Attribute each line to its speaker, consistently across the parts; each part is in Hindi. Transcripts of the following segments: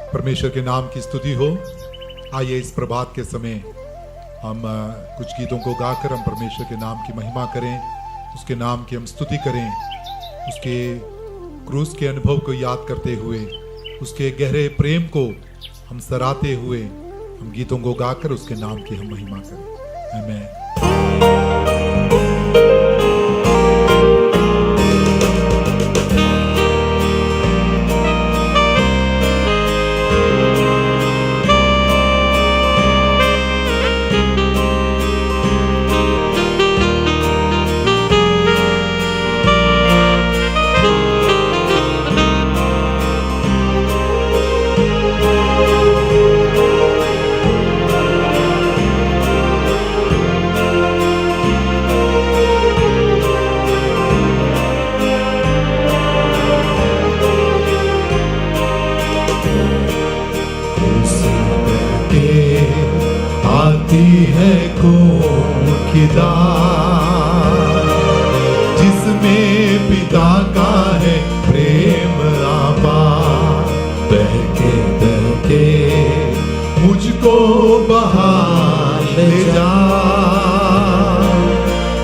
Speaker 1: परमेश्वर के नाम की स्तुति हो। आइए इस प्रभात के समय हम कुछ गीतों को गाकर हम परमेश्वर के नाम की महिमा करें, उसके नाम की हम स्तुति करें, उसके क्रूस के अनुभव को याद करते हुए, उसके गहरे प्रेम को हम सराहते हुए हम गीतों को गाकर उसके नाम की हम महिमा करें। आमीन। जिसमें पिता का है प्रेम अपार, बहके बहके मुझको बहा ले जा।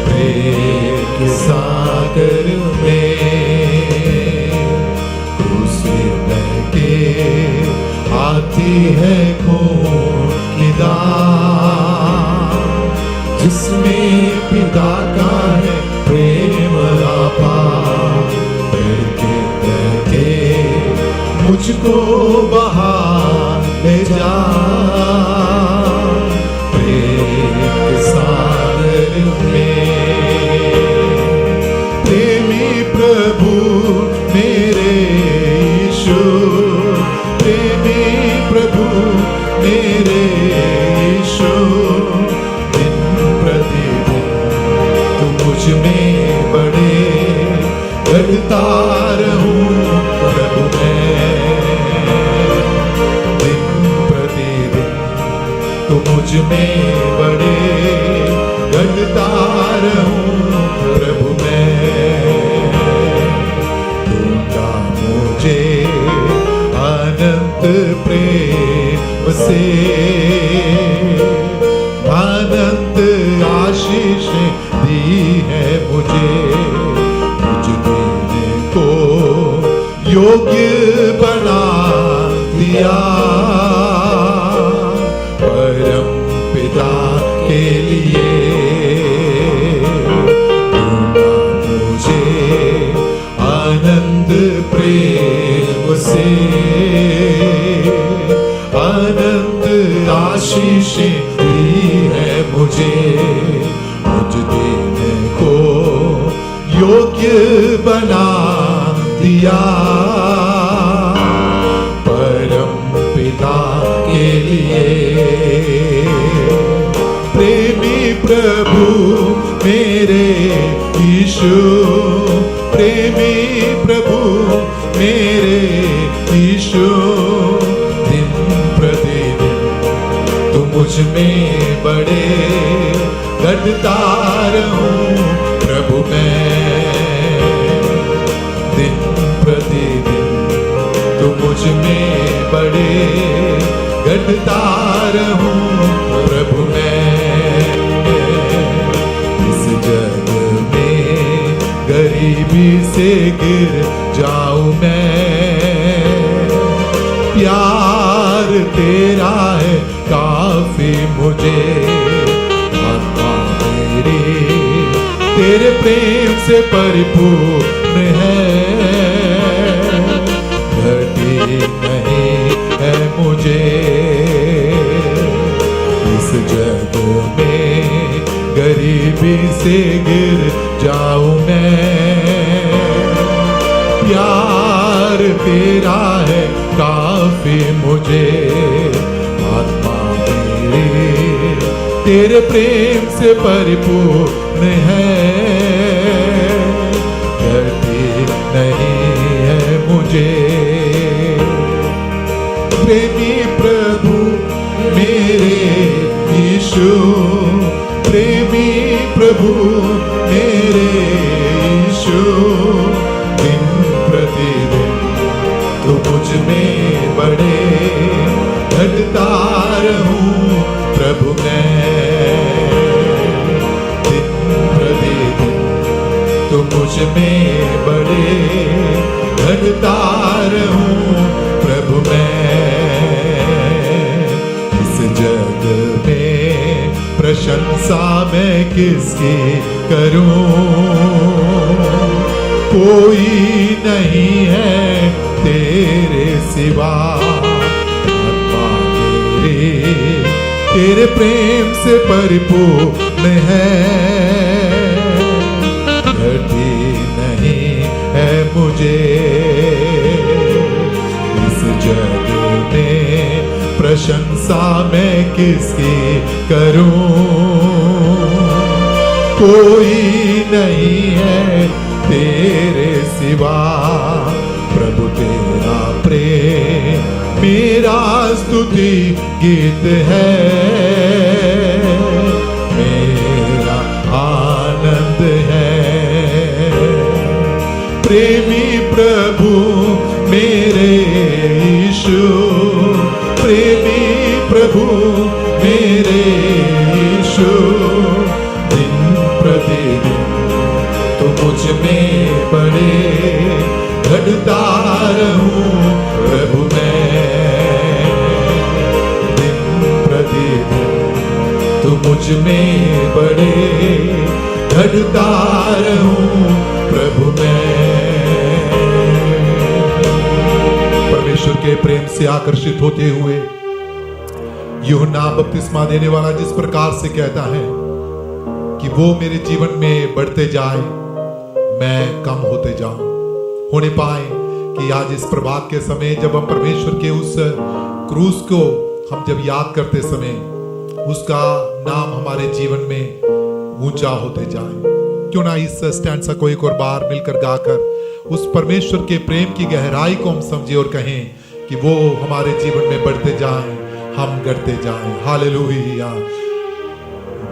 Speaker 1: प्रेम के सागर में क्रूस बहके आती है खून की धार, जिसमें पिता का है प्रेम अपार, बहके बहके मुझको बहा ले जा। प्रेम के सागर में प्रेमी प्रभु मेरे यीशु, प्रेमी प्रभु मेरे यीशु, मुझ में बड़े बढ़ता रहूं प्रभु मैं। दिन प्रतिदिन तू मुझ में बड़े बढ़ता रहूं प्रभु मैं। दूंगा मुझे अनंत प्रेम से अनंत आशीष दी है मुझे, मुझ देने को योग्य बना दिया। परम पिता के लिए दूंगा मुझे आनंद प्रेम से, अनंत आशीष दी है मुझे, मुझ देने को योग्य बना दिया। परम पिता के लिए प्रेमी प्रभु मेरे यीशु, प्रेमी प्रभु मेरे यीशु, दिन प्रतिदिन तू मुझ में बड़े बढ़ता रहूं प्रभु मैं। दिन प्रतिदिन तू मुझ में बड़े बढ़ता रहूं प्रभु मैं। इस जग में गरीबी से गिर जाऊं मैं, प्यार तेरा है काफी मुझे। तेरे प्रेम से परिपूर्ण है, घटी नहीं है मुझे। इस जग में गरीबी से गिर जाऊं मैं, प्यार तेरा है काफी मुझे। आत्मा मेरी तेरे प्रेम से परिपूर्ण है, घटी नहीं है मुझे। प्रेमी प्रभु मेरे यीशु, प्रेमी प्रभु मेरे यीशु, दिन प्रतिदिन तू मुझ में बड़े बड़े घटता रहूं प्रभु मैं। इस जग में प्रशंसा मैं किसकी करूं, कोई नहीं है तेरे सिवा। तेरे प्रेम से परिपूर्ण है, घटी नहीं है मुझे इस जग में प्रशंसा मैं किसकी करूं, कोई नहीं है तेरे सिवा। प्रभु तेरा प्रेम मेरा स्तुति गीत है, मेरा आनंद है। प्रेमी प्रभु मेरे यीशु, प्रेमी प्रभु मेरे यीशु, दिन प्रतिदिन तो मुझ में बड़े घटता रहूं प्रभु मैं। दिन प्रतिदिन तो मुझ में बड़े घटता रहूं प्रभु मैं। परमेश्वर के प्रेम से आकर्षित होते हुए यूहन्ना बपतिस्मा देने वाला जिस प्रकार से कहता है कि वो मेरे जीवन में बढ़ते जाए, मैं कम होते जाऊं, होने पाए कि आज इस प्रभात के समय जब हम परमेश्वर के उस क्रूस को हम जब याद करते समय उसका नाम हमारे जीवन में ऊंचा होते जाए। क्यों ना इस स्टैंडसा को एक और बार मिलकर गाकर उस परमेश्वर के प्रेम की गहराई को हम समझे और कहें कि वो हमारे जीवन में बढ़ते जाएं, हम बढ़ते जाएं। हालेलुया।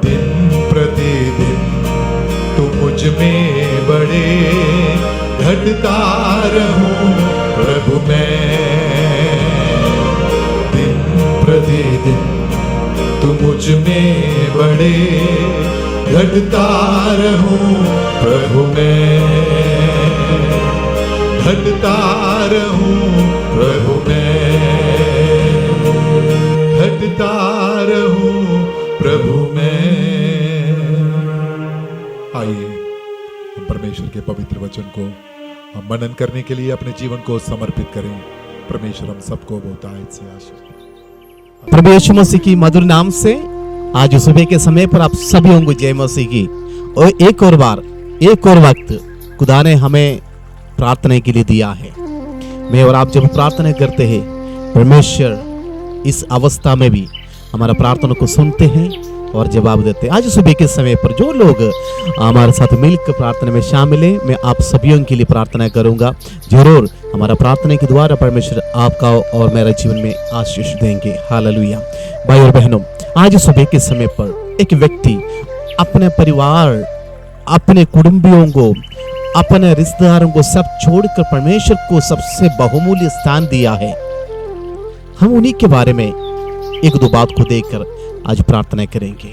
Speaker 1: दिन प्रतिदिन तू मुझ में बड़े घटता रहूं प्रभु मैं। दिन प्रतिदिन तू मुझ में बड़े घटता रहूं प्रभु मैं। घटता रहूं प्रभु मैं, घटता रहूं प्रभु मैं। आइए हम परमेश्वर के पवित्र वचन को हम मनन करने के लिए अपने जीवन को समर्पित करें। परमेश्वर हम सबको बहुत आयत से आशीष।
Speaker 2: प्रभु यीशु मसीह की मधुर नाम से आज सुबह के समय पर आप सभी को जय मसीह की। और एक और बार एक और वक्त खुदा ने हमें प्रार्थना के लिए दिया है। मैं और आप जब प्रार्थना करते हैं, परमेश्वर इस अवस्था में भी हमारा प्रार्थना को सुनते हैं और जवाब देते हैं। आज सुबह के समय पर जो लोग हमारे साथ मिलकर प्रार्थना में शामिल हैं, मैं आप सभी के लिए प्रार्थना करूंगा। जरूर हमारा प्रार्थना के द्वारा परमेश्वर आपका और मेरे जीवन में आशीष देंगे। हालेलुया। भाई और बहनों, आज सुबह के समय पर एक व्यक्ति अपने परिवार, अपने कुटुंबियों को, अपने रिश्तेदारों को सब छोड़कर परमेश्वर को सबसे बहुमूल्य स्थान दिया है। हम उन्हीं के बारे में एक दो बात को देखकर आज प्रार्थना करेंगे।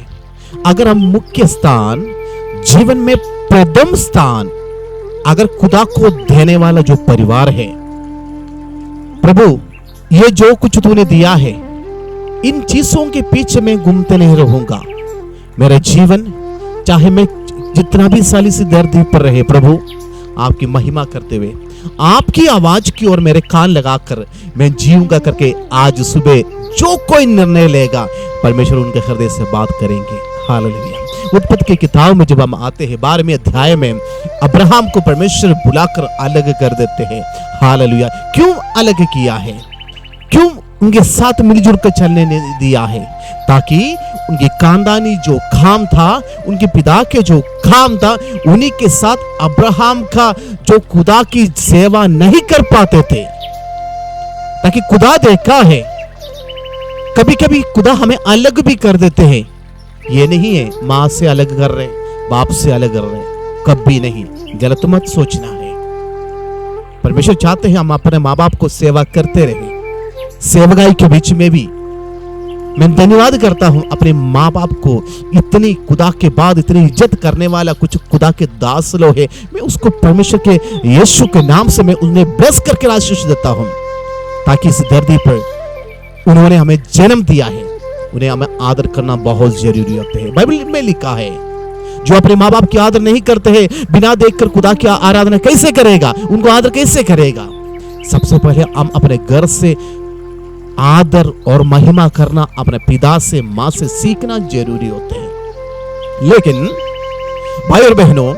Speaker 2: अगर हम मुख्य स्थान, जीवन में प्रथम स्थान अगर खुदा को देने वाला जो परिवार है, प्रभु ये जो कुछ तूने दिया है, इन चीजों के पीछे मैं घूमते नहीं रहूंगा। मेरा जीवन चाहे मैं जितना भी साली से दर्द पर रहे, प्रभु आपकी महिमा करते हुए आपकी आवाज की ओर मेरे कान लगाकर मैं जीऊंगा करके आज सुबह जो कोई निर्णय लेगा, परमेश्वर उनके हृदय से बात करेंगे। हालेलुया। उत्पत्ति की किताब में जब हम आते हैं 12वें अध्याय में अब्राहम को परमेश्वर बुलाकर अलग कर देते हैं। हालेलुया। क्यों अलग किया है? क्यों उनके साथ मिलजुल कर चलने नहीं दिया है? ताकि उनकी खानदानी जो काम था, उनके पिता के जो काम था, उन्हीं के साथ अब्राहम का जो खुदा की सेवा नहीं कर पाते थे। ताकि खुदा देखा है, कभी कभी खुदा हमें अलग भी कर देते हैं। ये नहीं है माँ से अलग कर रहे, बाप से अलग कर रहे, कभी नहीं। गलत मत सोचना है। परमेश्वर चाहते हैं हम अपने माँ बाप को सेवा करते रहे। सेवकाई के बीच में भी मैं धन्यवाद करता हूं अपने माँ बाप को, इतनी खुदा के बाद इतनी इज्जत करने वाला कुछ खुदा के दास लोग है, मैं उसको परमेश्वर के यीशु के नाम से मैं उन्हें ब्लेस करके आशीष देता हूं, ताकि इस धरती पर उन्होंने हमें जन्म दिया है, उन्हें हमें आदर करना बहुत जरूरी होता है। बाइबल में लिखा है, जो अपने माँ बाप की आदर नहीं करते हैं, बिना देखकर खुदा की आराधना कैसे करेगा, उनको आदर कैसे करेगा। सबसे पहले हम अपने घर से आदर और महिमा करना अपने पिता से, मां से सीखना जरूरी होते हैं। लेकिन भाई और बहनों,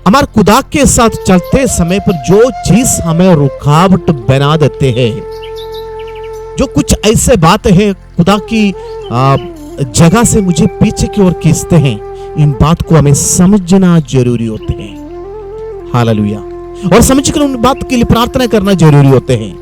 Speaker 2: हमारे खुदा के साथ चलते समय पर जो चीज हमें रुकावट बना देते हैं, जो कुछ ऐसे बातें हैं खुदा की जगह से मुझे पीछे की ओर खींचते हैं, इन बात को हमें समझना जरूरी होते हैं। हालेलुया। और समझकर उन बात के लिए प्रार्थना करना जरूरी होते हैं।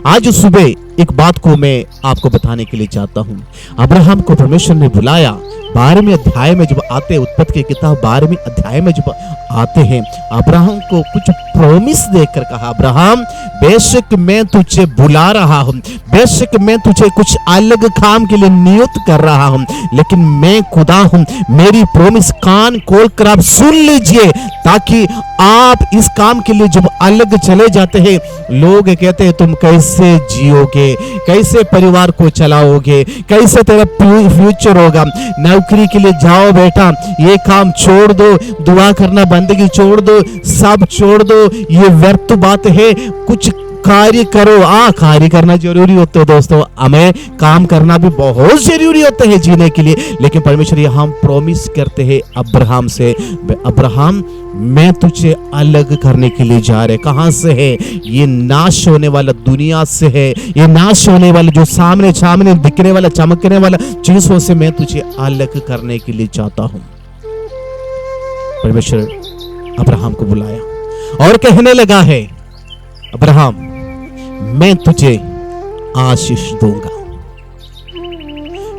Speaker 2: आज सुबह एक बात को मैं आपको बताने के लिए चाहता हूं। अब्राहम को परमेश्वर ने बुलाया, 12वें अध्याय में जब आते, उत्पत्ति की किताब 12वें अध्याय में जब आते हैं, अब्राहम को कुछ प्रॉमिस देकर कहा, अब्राहम बेशक मैं तुझे बुला रहा हूं, बेशक मैं तुझे कुछ अलग काम के लिए नियुक्त कर रहा हूं, लेकिन मैं खुदा हूं, मेरी प्रॉमिस कान खोल कर आप सुन लीजिए, ताकि आप इस काम के लिए जब अलग चले जाते हैं, लोग कहते हैं तुम कैसे जियोगे, कैसे परिवार को चलाओगे, कैसे तेरा फ्यूचर होगा, नौकरी के लिए जाओ बेटा, ये काम छोड़ दो, दुआ करना बंदगी छोड़ दो, सब छोड़ दो, ये व्यर्थ बात है, कुछ कार्य करो। कार्य करना जरूरी होता है दोस्तों, हमें काम करना भी बहुत जरूरी होता है जीने के लिए। लेकिन परमेश्वर यहाँ प्रॉमिस करते हैं अब्राहम से, अब्राहम मैं तुझे अलग करने के लिए जा रहे। कहां से है? ये नाश होने वाला दुनिया से है, ये नाश होने वाला जो सामने सामने दिखने वाला चमकने वाला चीजों से मैं तुझे अलग करने के लिए चाहता हूं। परमेश्वर अब्राहम को बुलाया और कहने लगा है, अब्राहम मैं तुझे आशीष दूंगा,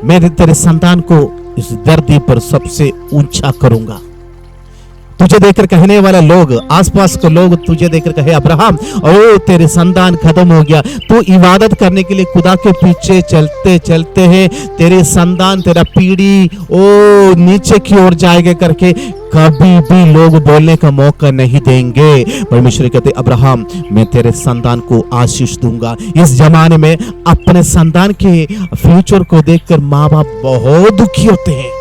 Speaker 2: मैं तेरे संतान को इस धरती पर सबसे ऊंचा करूंगा। तुझे देखकर कहने वाला लोग, आसपास के लोग तुझे देखकर कहे, अब्राहम ओ तेरे संतान खत्म हो गया, तू इबादत करने के लिए खुदा के पीछे चलते चलते हैं, तेरे संतान तेरा पीढ़ी ओ नीचे की ओर जाएगा करके कभी भी लोग बोलने का मौका नहीं देंगे। परमेश्वर कहते, अब्राहम मैं तेरे संतान को आशीष दूंगा। इस जमाने में अपने संतान के फ्यूचर को देखकर माँ बाप बहुत दुखी होते हैं,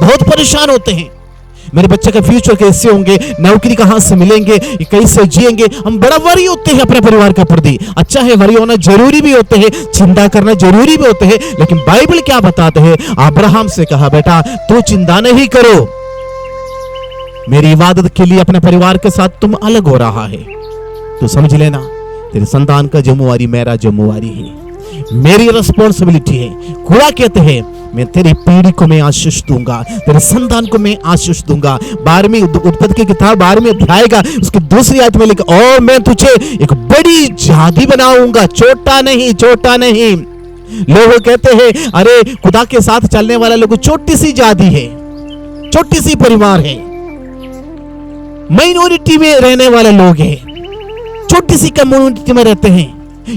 Speaker 2: बहुत परेशान होते हैं। मेरे बच्चे का फ्यूचर कैसे होंगे, नौकरी कहां से मिलेंगे, कैसे जिएंगे। हम बड़ा वरी होते हैं अपने परिवार के प्रति। अच्छा है, वरी होना जरूरी भी होते हैं, चिंता करना जरूरी भी होते हैं, लेकिन बाइबल क्या बताते हैं? अब्राहम से कहा, बेटा तू चिंता नहीं करो, मेरी इबादत के लिए अपने परिवार के साथ तुम अलग हो रहा है, तो समझ लेना तेरे संतान का जिम्मेवारी मेरा जिम्मेवारी है, मेरी रिस्पॉन्सिबिलिटी है। खुदा कहते हैं मैं तेरी पीढ़ी को मैं आशीष दूंगा, तेरे संतान को मैं आशीष दूंगा। 12वीं उत्पत्ति की किताब 12वें अध्याय का उसकी दूसरी आयत में लिखा, और मैं तुझे एक बड़ी जाति बनाऊंगा, छोटा नहीं, छोटा नहीं। लोग कहते हैं अरे खुदा के साथ चलने वाला लोग छोटी सी जाति है, छोटी सी परिवार है, माइनॉरिटी में रहने वाले लोग हैं, छोटी सी कम्युनिटी में रहते हैं,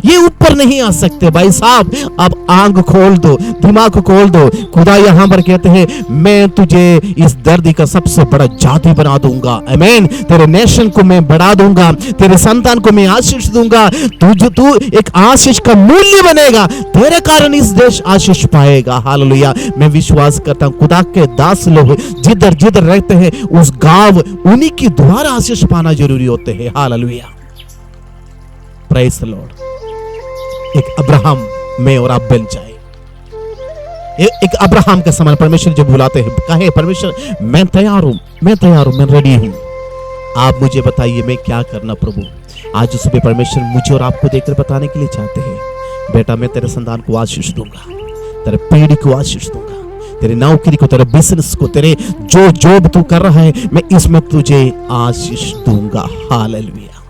Speaker 2: ये ऊपर नहीं आ सकते। भाई साहब अब आंख खोल दो, दिमाग खोल दो। खुदा यहां पर कहते हैं मैं तुझे इस धरती का सबसे बड़ा जाति बना दूंगा। आमीन। तेरे नेशन को मैं बढ़ा दूंगा, तेरे संतान को मैं आशीष दूंगा, तू एक आशीष का मूल्य बनेगा, तेरे कारण इस देश आशीष पाएगा। हालेलुया। मैं विश्वास करता हूं खुदा के दास लोग जिधर जिधर रहते हैं उस गांव उन्हीं की द्वारा आशीष पाना जरूरी होते हैं। हालेलुया। Praise the Lord. एक अब्राहम में और आप बन जाए, एक अब्राहम का समान परमेश्वर जब बुलाते हैं, कहे परमेश्वर मैं तैयार हूं, मैं तैयार हूं, मैं रेडी हूं, आप मुझे बताइए मैं क्या करना प्रभु। आज सुबह परमेश्वर मुझे और आपको देखकर बताने के लिए चाहते हैं, बेटा मैं तेरे संतान को आशीष दूंगा, तेरे पीढ़ी को आशीष दूंगा, तेरे नौकरी को, तेरे बिजनेस को, तेरे जो जॉब तू कर रहा है मैं इसमें तुझे आशीष दूंगा। हालेलुया।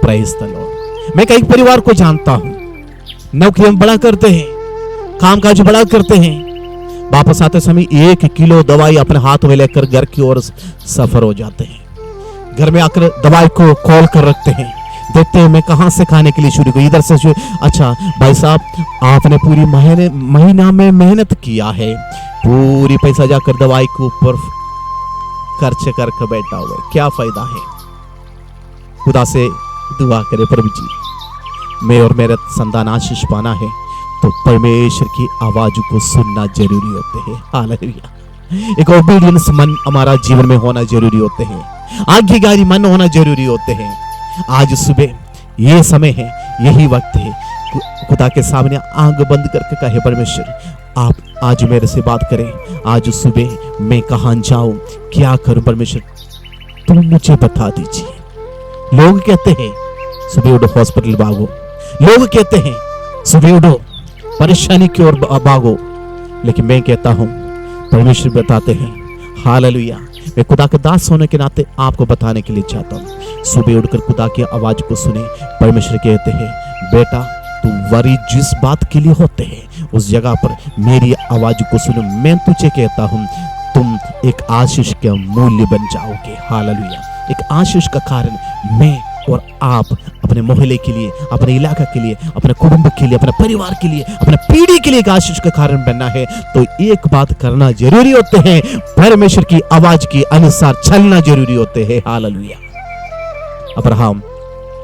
Speaker 2: Praise the Lord. मैं कई परिवार को जानता हूं, नौकरी में बड़ा करते हैं, कामकाज बड़ा करते हैं, वापस आते समय 1 किलो दवाई अपने हाथ में लेकर घर की ओर सफर हो जाते हैं। घर में आकर दवाई को खोल कर रखते हैं, देखते हैं मैं कहाँ से खाने के लिए शुरू करूं, इधर से अच्छा भाई साहब आपने पूरी महीना में मेहनत किया है, पूरी पैसा जाकर दवाई के ऊपर खर्च करके बैठा हुआ है, क्या फायदा है। खुदा से दुआ करे प्रभु जी मैं और मेरा संतान आशीष पाना है तो परमेश्वर की आवाज को सुनना जरूरी होते हैं। हालेलुया। एक ओबीडियंस मन हमारा जीवन में होना जरूरी होते हैं, आज्ञाकारी मन होना जरूरी होते हैं। आज सुबह ये समय है, यही वक्त है, खुदा के सामने आंख बंद करके कहे परमेश्वर आप आज मेरे से बात करें, आज सुबह मैं कहां जाऊं, क्या करूं परमेश्वर तुम मुझे बता दीजिए। लोग कहते हैं सुबह उठो हॉस्पिटल भागो, लोग कहते हैं सुबह उठो परेशानी की ओर भागो, लेकिन मैं कहता हूं परमेश्वर बताते हैं हालेलुया। मैं खुदा के दास होने के नाते आपको बताने के लिए चाहता हूं, सुबह उठकर खुदा की आवाज को सुने। परमेश्वर कहते हैं बेटा तू वरी जिस बात के लिए होते हैं उस जगह पर मेरी आवाज को सुनो, मैं तुझे कहता हूं तुम एक आशीष के मूल्य बन जाओगे। हालेलुया। एक आशीष का कारण मैं और आप अपने मोहल्ले के लिए, अपने इलाका के लिए, अपने कुटुंब के लिए, अपने परिवार के लिए, अपने पीढ़ी के लिए एक आशीष का कारण बनना है तो एक बात करना जरूरी होते हैं, परमेश्वर की आवाज के अनुसार चलना जरूरी होते हैं। हालेलुया। अब्राहम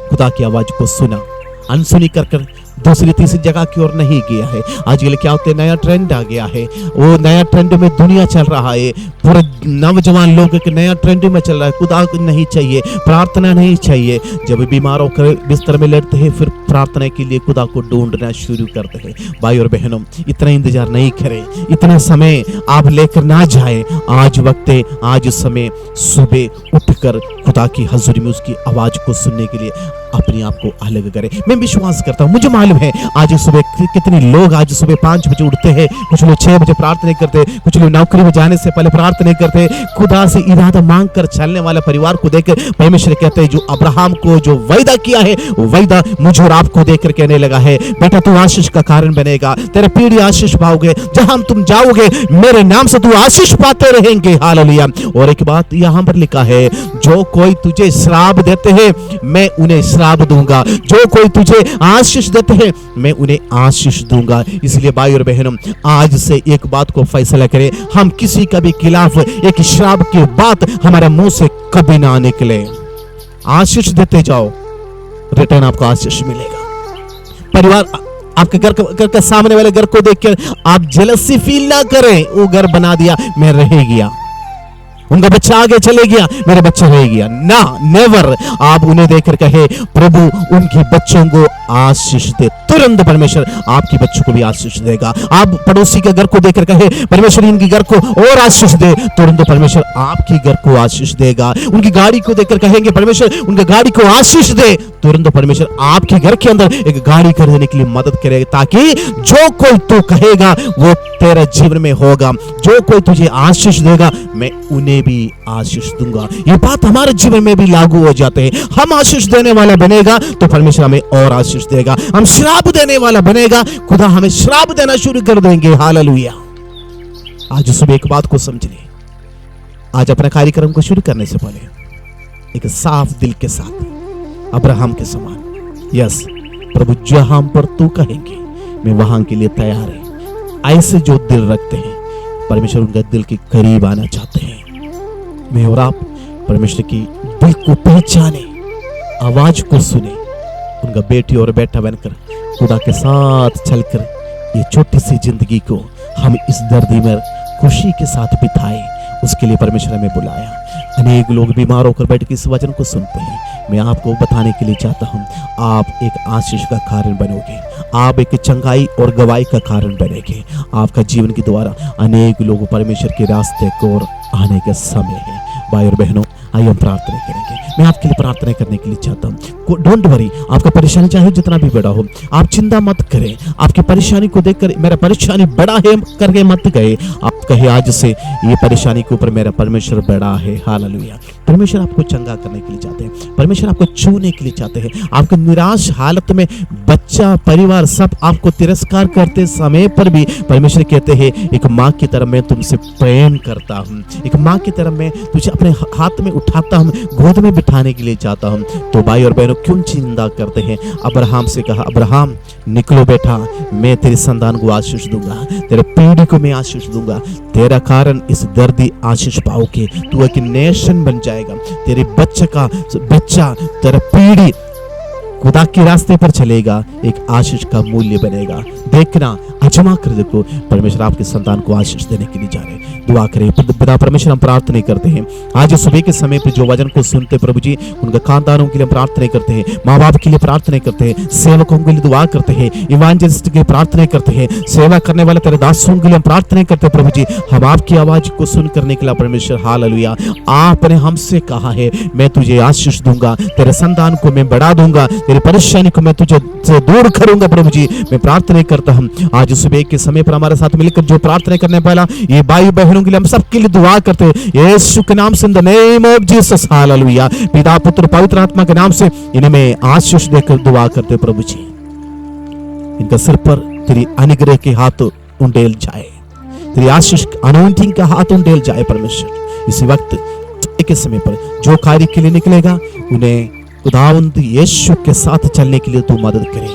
Speaker 2: खुदा की आवाज को सुना, अनसुनी कर दूसरी तीसरी जगह की ओर नहीं गया है। आजकल क्या होते हैं, नया ट्रेंड आ गया है, वो नया ट्रेंड में दुनिया चल रहा है, पूरे नौजवान लोग के नया ट्रेंड में चल रहा है। खुदा नहीं चाहिए, प्रार्थना नहीं चाहिए, जब बीमार होकर बिस्तर में लेटते हैं फिर प्रार्थना के लिए खुदा को ढूंढना शुरू करते हैं। भाई और बहनों इतना इंतजार नहीं करें, इतना समय आप लेकर ना जाए, आज वक्त है, आज समय सुबह उठकर खुदा की हजूरी में उसकी आवाज को सुनने के लिए अपने आप को अलग करें। मैं विश्वास करता हूं, मुझे मालूम है आज सुबह कितने लोग आज सुबह 5 बजे उठते हैं, कुछ लोग 6 बजे प्रार्थना करते, कुछ लोग नौकरी में जाने से पहले प्रार्थना करते। खुदा से इरादा मांग कर चलने वाले परिवार को देखकर परमेश्वर कहते हैं जो अब्राहम को जो वायदा किया है वो वायदा मुझे और आपको देखकर कहने लगा है बेटा तू आशीष का कारण बनेगा, तेरे पीढ़ी आशीष पाओगे, जहां तुम जाओगे मेरे नाम से तू आशीष पाते रहेंगे। हालेलुया। और एक बात यहां पर लिखा है जो कोई तुझे श्राप देते हैं मैं उन्हें श्राप दूंगा, जो कोई तुझे आशीष देते हैं मैं उन्हें आशीष दूंगा। इसलिए भाई और बहनों आज से एक बात को फैसला करें, हम किसी का भी खिलाफ एक श्राप की बात हमारे मुंह से कभी ना निकले। आशीष देते जाओ, रिटर्न आपको आशीष मिलेगा। परिवार आपके घर के सामने वाले घर को देखकर आप जेलसी फील ना करें, वो घर बना दिया मैं रह गया, उनका बच्चा आगे चले गया मेरा बच्चा रह गया, ना नेवर। आप उन्हें देखकर कहे प्रभु उनके बच्चों को आशीष दे, तुरंत परमेश्वर आपके बच्चों को भी आशीष देगा। आप पड़ोसी के घर को देखकर कहे परमेश्वर इनके घर को और आशीष दे, तुरंत परमेश्वर आपके घर को आशीष देगा। उनकी गाड़ी को देखकर कहेंगे परमेश्वर उनकी गाड़ी को आशीष दे, तुरंत परमेश्वर आपके घर के अंदर एक गाड़ी खरीदने के लिए मदद करेगा, ताकि जो कोई तू कहेगा वो तेरे जीवन में होगा। जो कोई तुझे आशीष देगा मैं उन्हें भी आशीष दूंगा। ये बात हमारे जीवन में भी लागू हो जाते हैं। हम आशीष देने वाला बनेगा तो परमेश्वर हमें और आशीष देगा, हम श्राप देने वाला बनेगा खुदा हमें श्राप देना शुरू कर देंगे। हालेलुया। आज सुबह एक बात को समझ ले, आज अपना कार्यक्रम को शुरू करने से पहले एक साफ दिल के साथ अब्राहम के समान यस प्रभु जहां पर तू कहेंगे मैं वहां के लिए तैयार है। ऐसे जो दिल रखते हैं परमेश्वर उनका दिल के करीब आना चाहते हैं। मैं और आप परमेश्वर की दिल को पहचाने, आवाज को सुने, उनका बेटी और बेटा बनकर खुदा के साथ चलकर ये छोटी सी जिंदगी को हम इस दर्दी में खुशी के साथ बिताए, उसके लिए परमेश्वर हमें बुलाया। अनेक लोग बीमार होकर बैठ के इस वचन को सुनते हैं, मैं आपको बताने के लिए चाहता हूं आप एक आशीष का कारण बनोगे, आप एक चंगाई और गवाही का कारण बनेंगे। आपका जीवन के द्वारा अनेक लोग परमेश्वर के रास्ते को आने का समय है। भाई और बहनों आइए हम प्रार्थना करेंगे। मैं आपके लिए प्रार्थना करने के लिए चाहता हूँ, डोंट वरी, आपका परेशानी चाहे जितना भी बड़ा हो आप चिंता मत करें। आपकी परेशानी को देखकर मेरा परेशानी बड़ा है करके मत गए, आप कहे आज से ये परेशानी के ऊपर मेरा परमेश्वर बड़ा है। हालेलुया। परमेश्वर आपको चंगा करने के लिए चाहते हैं, परमेश्वर आपको छूने के लिए चाहते हैं। आपको निराश हालत में बच्चा परिवार सब आपको तिरस्कार करते समय पर भी परमेश्वर कहते हैं एक माँ की तरह मैं तुमसे प्रेम करता हूँ, एक माँ की तरह मैं तुझे अपने हाथ में उठाता हूँ, गोद में बिठा उठाने के लिए चाहता हूँ। तो भाई और बहनों, क्यों चिंता करते हैं? अब्राहम से कहा, अब्राहम निकलो बेटा, मैं तेरी संतान को आशीष दूंगा, तेरे पीढ़ी को मैं आशीष दूंगा, तेरा कारण इस दर्दी आशीष पाओगे, तू एक नेशन बन जाएगा, तेरे बच्चा तेरा पीढ़ी खुदा के रास्ते पर चलेगा, एक आशीष का मूल्य बनेगा। देखना, अजमा कर देखो, परमेश्वर आपके संतान को आशीष देने के लिए जा रहे हैं। दुआ करें। पिता परमेश्वर, हम प्रार्थना करते हैं आज सुबह के समय पर जो वचन को सुनते प्रभु जी, उनके खानदानों के लिए प्रार्थना करते हैं, माँ बाप के लिए प्रार्थना करते हैं, सेवकों के लिए दुआ करते हैं, इवांजलिस्ट के लिए प्रार्थना करते हैं, सेवा करने वाले तेरे दासों के लिए हम प्रार्थना करते हैं प्रभु जी। हम आपकी आवाज को सुन करने के लिए परमेश्वर, हालेलुया, आपने हमसे कहा है मैं तुझे आशीष दूंगा, तेरे संतान को मैं बढ़ा दूंगा, तेरी परेशानी को मैं तुझे से दूर करूंगा प्रभु जी। मैं प्रार्थना करता हूं आज सुबह के समय पर हमारे साथ मिलकर जो प्रार्थना करने वाला ये भाई बहनों के लिए हम सबके लिए दुआ करते हैं यीशु के नाम से, in the name of Jesus, hallelujah. पिता पुत्र पवित्र आत्मा के नाम से इन्हें मैं आशीष देकर दुआ करते प्रभु जी। इनका सिर पर तेरी अनुग्रह के हाथ उंडेल जाए, तेरी आशीष अनॉइंटिंग का हाथ उंडेल जाए परमेश्वर। इसी वक्त के समय पर जो कार्य के लिए निकलेगा उन्हें खुदावंद यीशु के साथ चलने के लिए तू मदद करे,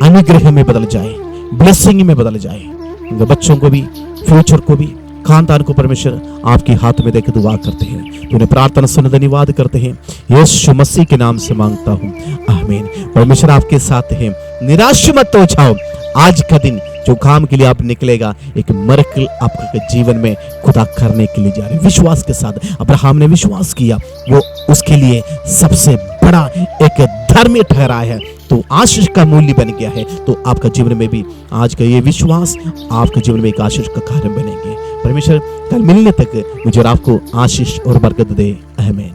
Speaker 2: अनुग्रह में बदल जाए, ब्लेसिंग में बदल जाए। उनके बच्चों को भी, फ्यूचर को भी, खानदान को परमेश्वर आपके हाथ में देकर दुआ करते हैं। तूने प्रार्थना सुन, धन्यवाद करते हैं, यीशु मसीह के नाम से मांगता हूं, आमीन। परमेश्वर आपके साथ है, निराश मत हो जाओ। आज का दिन जो काम के लिए आप निकलेगा, एक मिरेकल आपके जीवन में खुदा करने के लिए जा रहे। विश्वास के साथ अब्राहम ने विश्वास किया, वो उसके लिए सबसे बड़ा एक धर्म ठहरा है, तो आशीष का मूल्य बन गया है। तो आपका जीवन में भी आज का ये विश्वास आपके जीवन में एक आशीष का कारण बनेंगे। परमेश्वर कल मिलने तक मुझे और आपको आशीष और बरकत दे, आमीन।